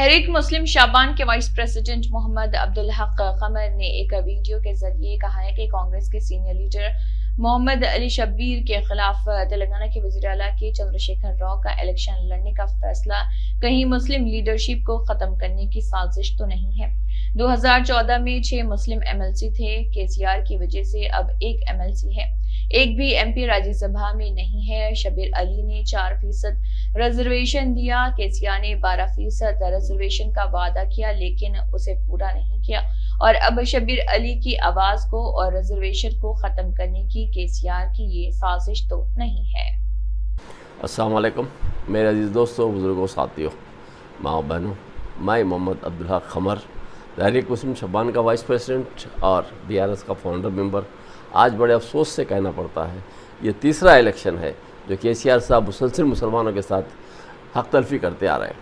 तहरीक मुस्लिम शाबान के vice president Mohammad Abdul Haq कमर ने एक वीडियो के जरिए कहा है कि कांग्रेस के सीनियर लीडर मोहम्मद अली शब्बीर के खिलाफ तेलंगाना के वजीर आला के चंद्रशेखर राव का इलेक्शन लड़ने का फैसला कहीं मुस्लिम लीडरशिप को खत्म करने की साजिश तो नहीं है। 2014 में 6 मुस्लिम एमएलसी थे। केसीआर की वजह से अब 1 एमएलसी है, एक भी एमपी राज्यसभा में नहीं है। शब्बीर अली ने 4% रिजर्वेशन दिया, केसीआर ने 12% रिजर्वेशन का वादा किया लेकिन उसे पूरा नहीं किया और अब शब्बीर अली की आवाज को और रिजर्वेशन को खत्म करने की केसीआर की ये साजिश तो नहीं है। अस्सलाम वालेकुम मेरे अजीज़ दोस्तों, बुजुर्गों, साथियों, माँ बहनों, मैं मोहम्मद अब्दुल हक कमर, तहरीक मुस्लिम शाबान का वाइस प्रेसिडेंट और बीआरएस का फाउंडर मेंबर, आज बड़े अफसोस से कहना पड़ता है ये तीसरा इलेक्शन है जो केसीआर साहब मुसलसल मुसलमानों के साथ हक तलफी करते आ रहे हैं।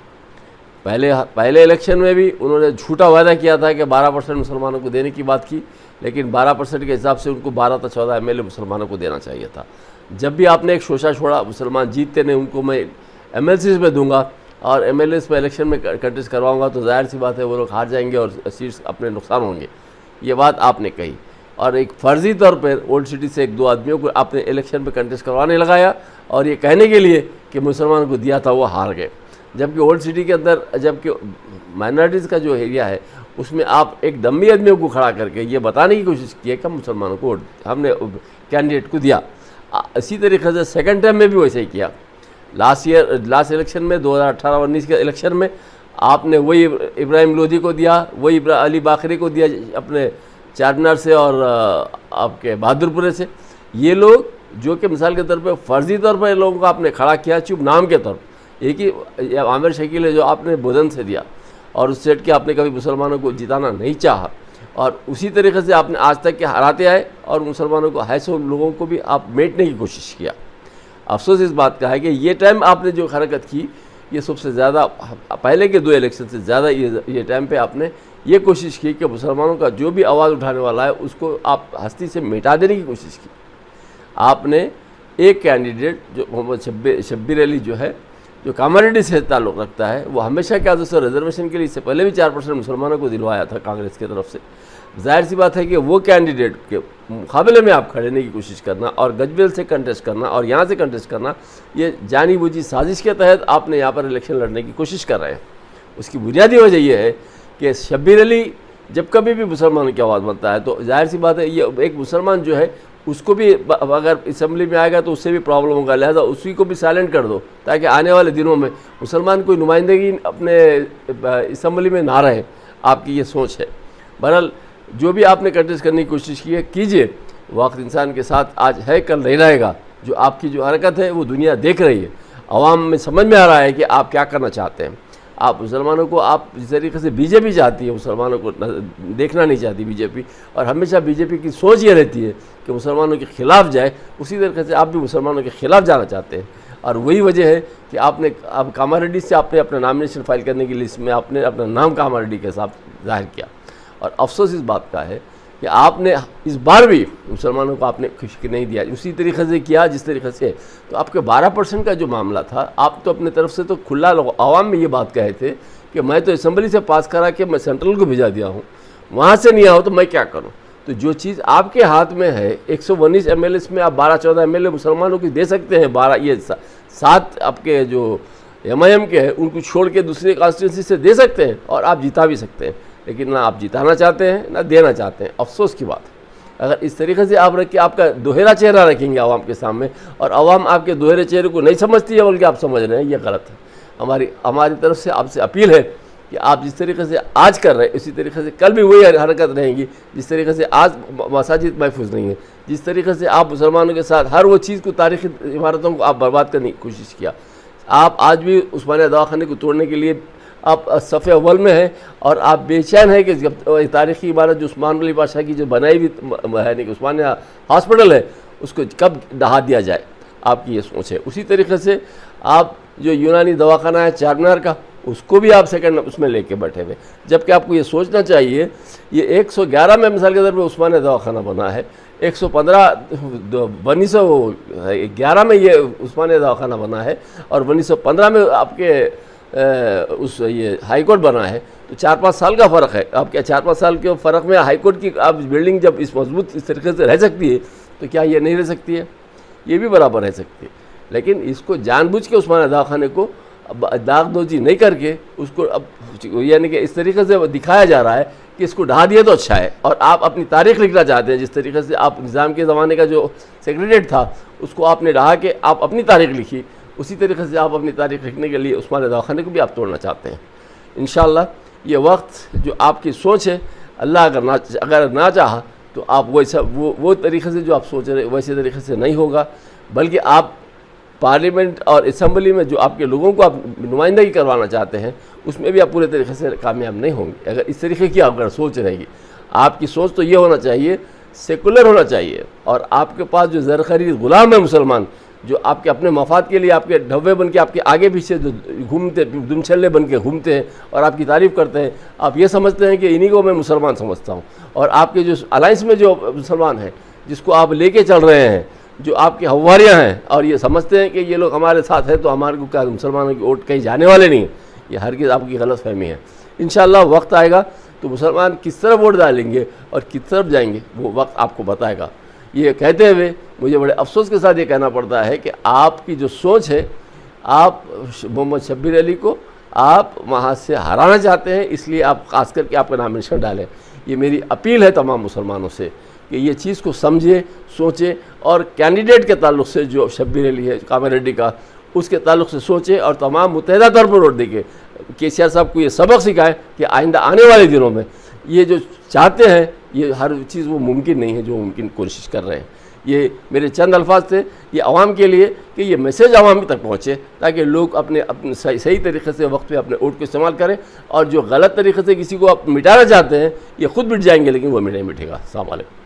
पहले इलेक्शन में भी उन्होंने झूठा वादा किया था कि 12% मुसलमानों को देने की बात की, लेकिन 12% के हिसाब से उनको 12 से 14 एमएलए मुसलमानों को देना चाहिए था। जब भी आपने एक शोशा छोड़ा, मुसलमान जीतते नहीं, उनको मैं एमएलसीज में दूंगा और एमएलएस में इलेक्शन में कंटेस्ट करवाऊंगा तो जाहिर सी बात है वो लोग हार जाएंगे और सीट्स अपने नुकसान होंगे। ये बात आपने कही और एक फ़र्जी तौर पर ओल्ड सिटी से 1-2 आदमियों को आपने इलेक्शन में कंटेस्ट करवाने लगाया और ये कहने के लिए कि मुसलमानों को दिया था वो हार गए। जबकि ओल्ड सिटी के अंदर, जबकि माइनॉरिटीज़ का जो एरिया है उसमें आप एक दम्मी आदमियों को खड़ा करके ये बताने की कोशिश की है कि मुसलमानों को हमने कैंडिडेट को दिया। इसी तरीके से सेकंड टाइम में भी वैसे ही किया। लास्ट इलेक्शन में 2018-19 के इलेक्शन में आपने वही इब्राहिम लोधी को दिया, वही अली बाखरी को दिया अपने चारमीनार से और आपके बहादुरपुरे से। ये लोग जो कि मिसाल के तौर पे फ़र्जी तौर पर लोगों को आपने खड़ा किया चुप नाम के तौर पर। एक ही आमिर शकील है जो आपने बुधन से दिया और उस सेट के आपने कभी मुसलमानों को जिताना नहीं चाहा और उसी तरीके से आपने आज तक के हराते आए और मुसलमानों को हैसो लोगों को भी आप मेटने की कोशिश किया। अफसोस इस बात का है कि ये टाइम आपने जो हरकत की ये सबसे ज़्यादा पहले के 2 इलेक्शन से ज़्यादा ये टाइम पे आपने ये कोशिश की कि मुसलमानों का जो भी आवाज़ उठाने वाला है उसको आप हस्ती से मिटा देने की कोशिश की। आपने एक कैंडिडेट जो मोहम्मद शब्बीर अली जो है, जो कामारेड्डी से ताल्लुक़ रखता है, वो हमेशा क्या दोस्तों रिजर्वेशन के लिए इससे पहले भी 4% मुसलमानों को दिलवाया था कांग्रेस की तरफ से। जाहिर सी बात है कि वो कैंडिडेट के मुकाबले में आप खड़े की कोशिश करना और गजवेल से कंटेस्ट करना और यहाँ से कंटेस्ट करना, ये जानी बूझी साजिश के तहत आपने यहाँ पर इलेक्शन लड़ने की कोशिश कर रहे हैं। उसकी बुनियादी वजह यह है कि शब्बीर अली जब कभी भी मुसलमानों की आवाज़ बनता है तो जाहिर सी बात है ये एक मुसलमान जो है उसको भी अगर असम्बली में आएगा तो उससे भी प्रॉब्लम होगा, लिहाजा उसी को भी साइलेंट कर दो ताकि आने वाले दिनों में मुसलमान कोई नुमाइंदगी अपने असम्बली में ना रहे। आपकी ये सोच है। बहरहाल जो भी आपने कंटेस्ट करने की कोशिश की है कीजिए, वक्त इंसान के साथ आज है कल नहीं रहेगा। जो आपकी जो हरकत है वो दुनिया देख रही है, आवाम में समझ में आ रहा है कि आप क्या करना चाहते हैं। आप मुसलमानों को, आप जिस तरीके से बीजेपी चाहती है मुसलमानों को देखना नहीं चाहती बीजेपी, और हमेशा बीजेपी की सोच ये रहती है कि मुसलमानों के ख़िलाफ़ जाए, उसी तरीके से आप भी मुसलमानों के ख़िलाफ़ जाना चाहते हैं। और वही वजह है कि आपने अब कामारेड्डी से आपने अपना नॉमिनेशन फाइल करने की लिस्ट में आपने अपना नाम कामारेड्डी के साथ जाहिर किया और अफसोस इस बात का है कि आपने इस बार भी मुसलमानों को आपने खुशी नहीं दिया, उसी तरीके से किया जिस तरीके से। तो आपके 12% का जो मामला था, आप तो अपने तरफ से तो खुला आवाम में ये बात कहे थे कि मैं तो असम्बली से पास करा के मैं सेंट्रल को भेजा दिया हूँ, वहाँ से नहीं आओ तो मैं क्या करूँ। तो जो चीज़ आपके हाथ में है, 119 एमएलएस में आप 12-14 एमएलए मुसलमानों की दे सकते हैं। 7 आपके जो एमआईएम के हैं उनको छोड़ के दूसरे कॉन्स्टिट्यूंसी से दे सकते हैं और आप जिता भी सकते हैं, लेकिन ना आप जिताना चाहते हैं ना देना चाहते हैं। अफसोस की बात है। अगर इस तरीके से आप रख के आपका दोहरा चेहरा रखेंगे आवाम के सामने और आवाम आपके दोहरे चेहरे को नहीं समझती है बल्कि आप समझ रहे हैं, ये गलत है। हमारी तरफ से आपसे अपील है कि आप जिस तरीके से आज कर रहे हैं उसी तरीके से कल भी वही हरकत रहेंगी। जिस तरीके से आज मसाजिद महफूज नहीं है, जिस तरीके से आप मुसलमानों के साथ हर वो चीज़ को, तारीखी इमारतों को आप बर्बाद करने की कोशिश किया। आप आज भी उस्मानिया दवाखाने को तोड़ने के लिए आप सफ़े अव्वल में हैं और आप बेचैन हैं कि तारीखी इमारत जो उस्मान अली बादशाह की जो बनाई हुई है नहीं कि उस्मानिया हॉस्पिटल है उसको कब ढहा दिया जाए, आपकी ये सोच है। उसी तरीके से आप जो यूनानी दवाखाना है चारमीनार का, उसको भी आप सेकंड उसमें लेके बैठे हुए, जबकि आपको ये सोचना चाहिए ये 111 में मिसाल के तौर पर उस्मानिया दवाखाना बना है, 1911 में ये उस्मानिया दवाखाना बना है और 1915 में आपके उस ये हाई कोर्ट बना है तो 4-5 साल का फ़र्क है। अब क्या 4-5 साल के फ़र्क में हाई कोर्ट की आप बिल्डिंग जब इस मजबूत इस तरीके से रह सकती है तो क्या ये नहीं रह सकती है? ये भी बराबर रह सकती है। लेकिन इसको जानबूझ के उस्मानिया दवाखाने को दागदोजी नहीं करके उसको अब यानी कि इस तरीके से दिखाया जा रहा है कि इसको ढहा दिया तो अच्छा है, और आप अपनी तारीख लिखना चाहते हैं। जिस तरीके से आप निज़ाम के ज़माने का जो सेक्रेटरीट था उसको आपने ढहा के आप अपनी तारीख लिखी, उसी तरीके से आप अपनी तारीख लिखने के लिए उस्मानिया दवाखाने को भी आप तोड़ना चाहते हैं। इंशाअल्लाह ये वक्त जो आपकी सोच है, अल्लाह अगर ना चाहा तो आप वैसा वो तरीके से जो आप सोच रहे वैसे तरीके से नहीं होगा, बल्कि आप पार्लियामेंट और असम्बली में जो आपके लोगों को आप नुमाइंदगी करवाना चाहते हैं उसमें भी आप पूरे तरीके से कामयाब नहीं होंगे अगर इस तरीके की अगर सोच रहेगी। आपकी सोच तो ये होना चाहिए, सेकुलर होना चाहिए, और आपके पास जो ज़र खरीद गुलाम है मुसलमान, जो आपके अपने मफाद के लिए आपके ढब्बे बन के आपके आगे पीछे जो घूमते दुमछल्ले बन के घूमते हैं और आपकी तारीफ़ करते हैं, आप ये समझते हैं कि इन्हीं को मैं मुसलमान समझता हूँ। और आपके जो अलायंस में जो मुसलमान हैं जिसको आप लेके चल रहे हैं, जो आपके हवारियाँ हैं, और ये समझते हैं कि ये लोग हमारे साथ हैं तो हमारे को क्या मुसलमानों की वोट कहीं जाने वाले नहीं है, ये हरगिज़ आपकी गलत फहमी है। इंशाअल्लाह वक्त आएगा तो मुसलमान किस तरफ वोट डालेंगे और किस तरफ जाएंगे वो वक्त आपको बताएगा। ये कहते हुए मुझे बड़े अफसोस के साथ ये कहना पड़ता है कि आपकी जो सोच है, आप मोहम्मद शब्बीर अली को आप वहाँ से हराना चाहते हैं, इसलिए आप ख़ास करके आपका नामिनेशन डालें। ये मेरी अपील है तमाम मुसलमानों से कि ये चीज़ को समझे, सोचें, और कैंडिडेट के ताल्लुक़ से जो शब्बीर अली है कामिल रेड्डी का, उसके ताल्लुक़ से सोचें और तमाम मुत्तहिदा तौर पर वोट देके केसीआर साहब को ये सबक सिखाएं कि आइंदा आने वाले दिनों में ये जो चाहते हैं ये हर चीज़ वो मुमकिन नहीं है जो मुमकिन कोशिश कर रहे हैं। ये मेरे चंद अल्फाज थे ये आवाम के लिए कि ये मैसेज आवाम तक पहुँचे ताकि लोग अपने सही तरीके से वक्त पे अपने वोट को इस्तेमाल करें, और जो गलत तरीके से किसी को आप मिटाना चाहते हैं ये खुद मिट जाएंगे लेकिन वो नहीं मिटेगा। अस्सलाम वालेकुम।